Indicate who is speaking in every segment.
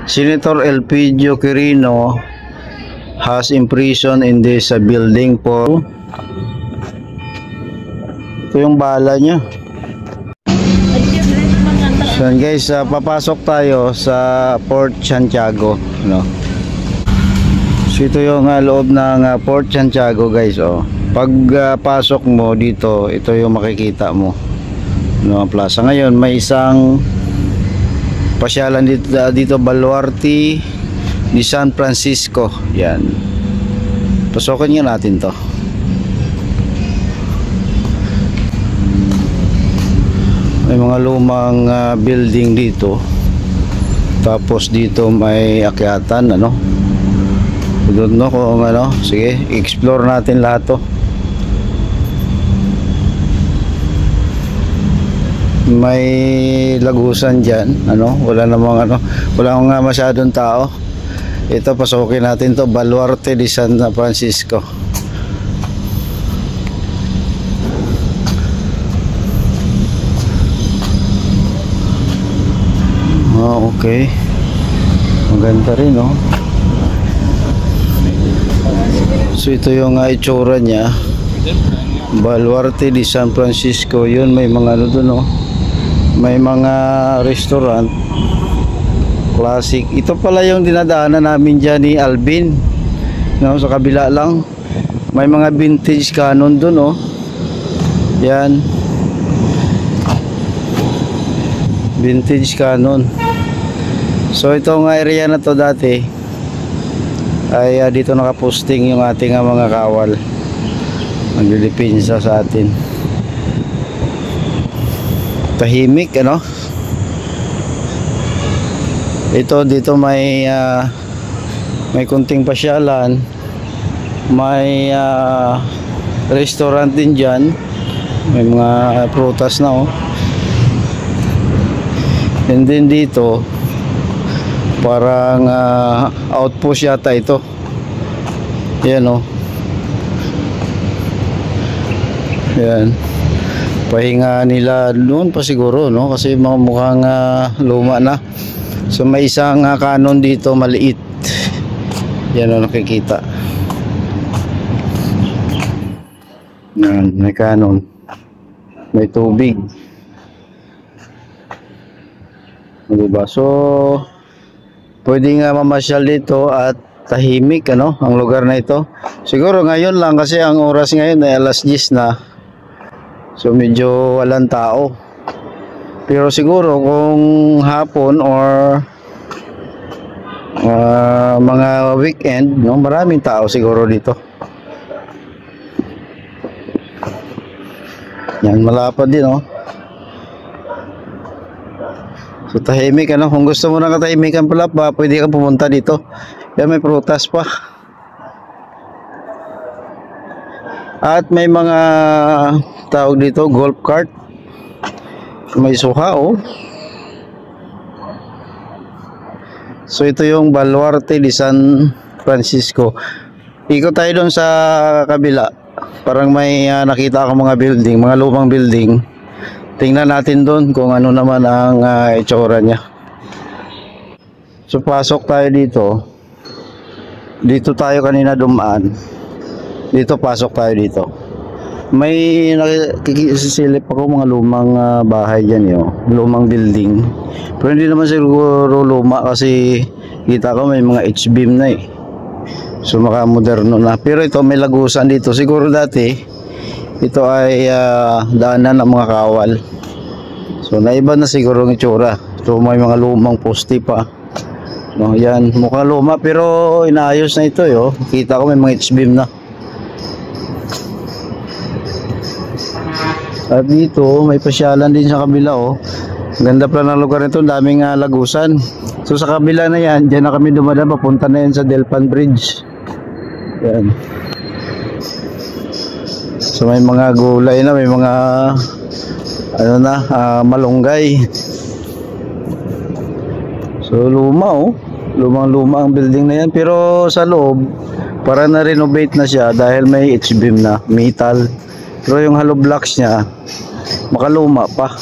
Speaker 1: Senator Elpidio Quirino has imprisoned in this building for ito yung bala niya. So guys, papasok tayo sa Port Santiago, no? So ito yung loob ng Port Santiago, guys, oh. Pag pasok mo dito, ito yung makikita mo, no, plaza. Ngayon may isang pasyalan dito Baluarte di San Francisco. Yan, pasokin nga natin to. May mga lumang building dito, tapos dito may akyatan, ano, doon, no, kung ano. Sige, explore natin lahat to. May lagusan dyan, ano, wala namang ano, wala nga masyadong tao. Ito, pasokin natin to, Baluarte di San Francisco. Oh, okay, maganda rin, no. So ito yung itsura niya, Baluarte di San Francisco. Yun, may mga ano doon, no, may mga restaurant classic. Ito pala yung dinadaanan namin dyan ni Alvin, no, sa kabila lang. May mga vintage Canon doon, oh. Yan, vintage Canon. So itong area na to dati ay dito nakaposting yung ating mga kawal, naglilipinsa sa atin. Tahimik, ano. Ito dito may kunting pasyalan, may restaurant din dyan, may mga prutas na, oh. And then dito parang outpost yata ito. Yan, oh. Yan, pahinga nila noon pa siguro, no, kasi mga mukhang luma na. So may isang Canon dito maliit. Yan, oh, nakikita. Yan, may Canon, may tubig, diba? So pwede nga mamasyal dito at tahimik, ano, ang lugar na ito. Siguro ngayon lang kasi ang oras ngayon ay alas 10 na. So medyo walang tao. Pero siguro kung hapon or mga weekend, no, maraming tao siguro dito. Yan, malapad din, oh. So tahimik, ano. Kung gusto mo ng katahimikan pala pa, pwede kang pumunta dito. Yan, may prutas pa. At may mga tawag dito, golf cart. May suha, oh. So ito yung Baluarte di San Francisco. Ikot tayo doon sa kabila. Parang may nakita ako mga building, mga lumang building. Tingnan natin doon kung ano naman ang itsura niya. So pasok tayo dito. Dito tayo kanina dumaan. Dito, pasok tayo dito. May nakikisilip ako mga lumang bahay dyan, yun. Lumang building. Pero hindi naman siguro luma kasi kita ko may mga H-beam na, eh. So maka-moderno na. Pero ito may lagusan dito. Siguro dati ito ay daanan ng mga kawal. So naiba na siguro ang itsura. So may mga lumang poste pa, no, yan, mukhang luma pero inaayos na ito, yo. Kita ko may mga H-beam na. At dito may pasyalan din sa kabila, oh. Ganda pala ng lugar nito, daming lagusan. So sa kabila na yan, dyan na kami dumadaan, papunta na yan sa Delpan Bridge. Yan. So may mga gulay na, may mga ano na, malunggay. So luma, oh. Lumang-luma ang building na yan, pero sa loob para na-renovate na siya dahil may H-beam na, metal. Pero yung hollow blocks niya makaluma pa.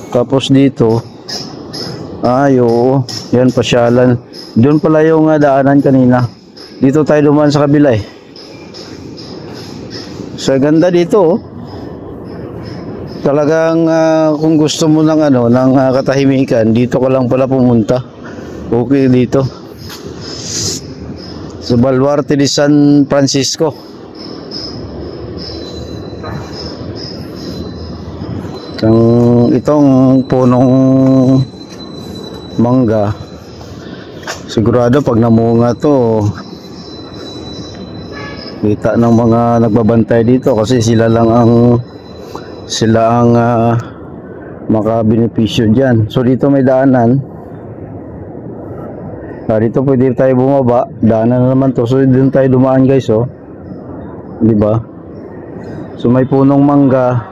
Speaker 1: Tapos dito Ay, oo. Yan, pasyalan. Doon pala yung daanan kanina. Dito tayo dumaan sa kabila eh. So, ganda dito oh. Talagang kung gusto mo ng ng katahimikan, dito ka lang pala pumunta. Okay dito. Sa Baluarte de San Francisco. Itong punong mangga, sigurado pag namunga to, kita ng mga nagbabantay dito kasi sila ang makabenepisyo dyan. So dito may daanan. Dito pwede tayo bumaba. Daanan na naman to. So dito tayo dumaan guys oh. Diba? So may punong mangga.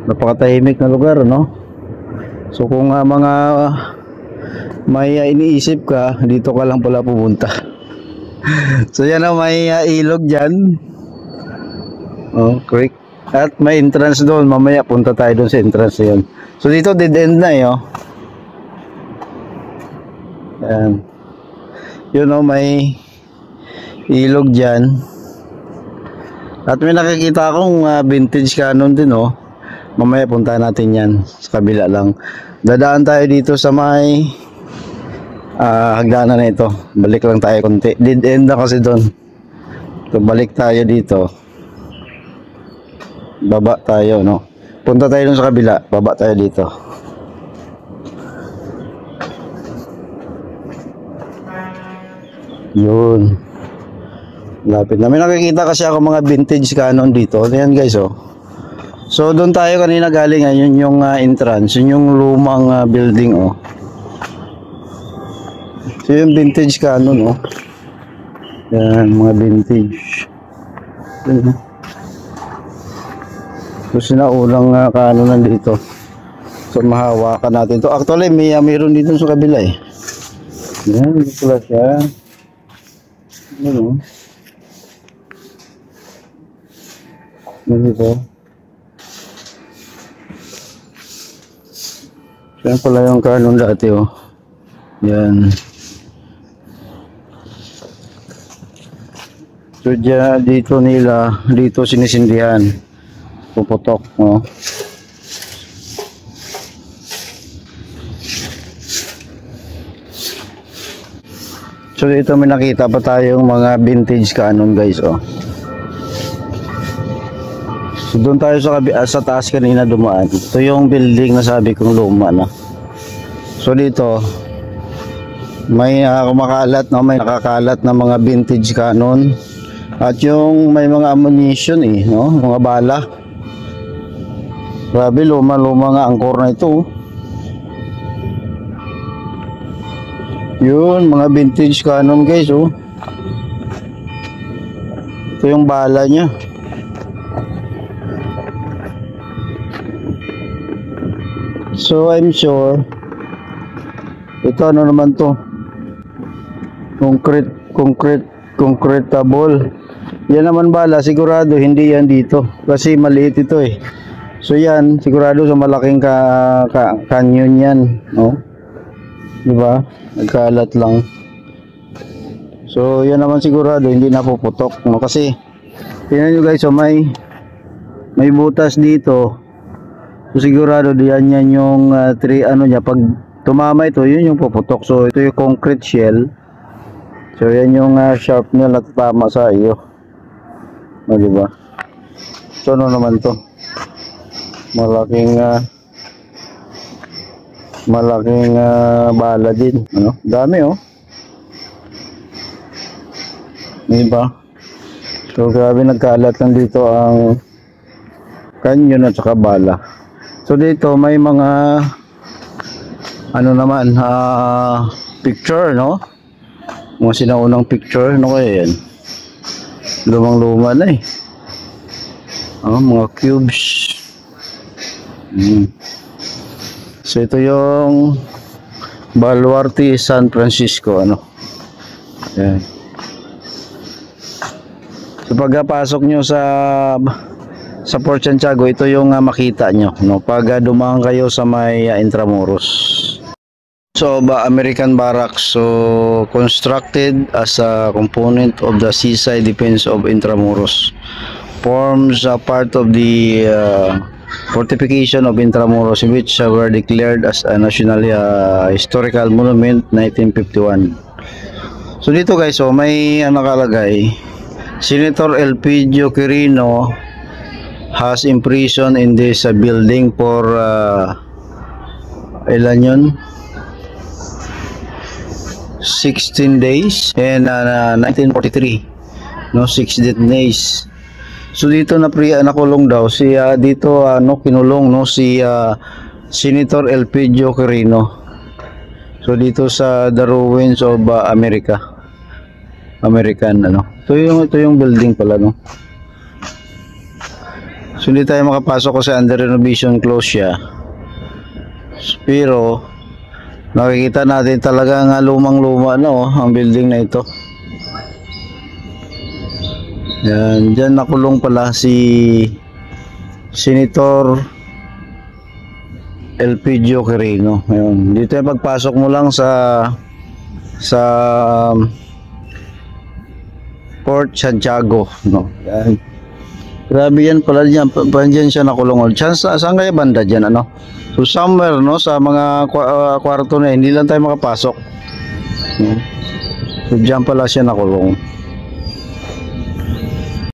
Speaker 1: Napakatahimik na lugar no? So kung mga may iniisip ka, dito ka lang pala pupunta. So yan oh, may ilog dyan. Oh, creek. At may entrance doon. Mamaya punta tayo doon sa entrance na yun. So dito dead end na eh oh. Ayan. Yun o, may ilog dyan. At may nakikita akong vintage cannon din o. Mamaya punta natin yan. Sa kabila lang. Dadaan tayo dito sa may hagdanan na ito. Balik lang tayo konti. Dead end na kasi doon. So balik tayo dito. Baba tayo no. Punta tayo dun sa kabila. Baba tayo dito. Yun. Lapit na. May nakikita kasi ako mga vintage cannon dito. Ayan guys oh. So doon tayo kanina galing. Yun yung entrance. Yun yung lumang building oh. So yung vintage cannon oh. Yan mga vintage. Yan. So sinaulang cannon nandito. So mahawakan natin to. Actually mayroon dito sa kabila eh. Yan. Dito lang siya. Ano? Dito. Yan pala yung cannon dati oh. Yan. So dito nila, dito sinisindihan. Puputok oh. So dito may nakita pa tayong mga vintage cannon guys oh. So doon tayo sa taas kanina dumaan. Ito yung building na sabi kong luma na. So dito may kumakalat no, may nakakalat na mga vintage cannon at yung may mga ammunition eh no, mga bala. Grabe luma nga ang core na ito oh. Yun, mga vintage cannon guys oh. Ito yung bala nya. So I'm sure ito ano naman to, concretable. Yan naman bala, sigurado hindi yan dito kasi maliit ito eh. So yan, sigurado sa malaking canyon yan no? Diba? Nagkalat lang. So yan naman sigurado hindi napuputok no? Kasi tingnan nyo guys, so may butas dito. So sigurado diyan yan yung ano niya, pag tumama ito yun yung puputok. So ito yung concrete shell. So yan yung sharp niya na tama sa iyo no, diba? So ano naman to, malaking bala din ano? Dami oh. Diba? So grabe nagkalat lang dito ang canyon at saka bala. So dito may mga ano naman picture no, mga sinaunang picture no, kaya yan lumang-luma na eh mga cubes. So ito yung Baluarte San Francisco ano. Ayan. So pagpasok nyo sa Port Santiago, ito yung makita nyo no, pag dumaan kayo sa may Intramuros. So, American Barracks, so constructed as a component of the Seaside Defense of Intramuros, forms a part of the fortification of Intramuros, which were declared as a national historical monument 1951. So dito guys, so may nakalagay, Senator Elpidio Quirino has imprisoned in this building for ilan yun? 16 days and 1943, no, 16 days. So dito nakulong daw si dito kinulong, no, si Senator Elpidio Quirino. So dito sa the ruins of American ito yung building pala, no. So hindi tayo makapasok kasi under renovation close siya, pero nakikita natin talagang lumang-luma, no, ang building na ito. Yan, dyan nakulong pala si Senator Elpidio Quirino. Ayun, dito yung pagpasok mo lang sa Port Santiago, no. Yan. Grabe yan pala dyan, dyan siya nakulong. Saan kaya banda dyan, ano? So somewhere, no, sa mga kwarto na hindi lang tayo makapasok. So dyan pala siya nakulong.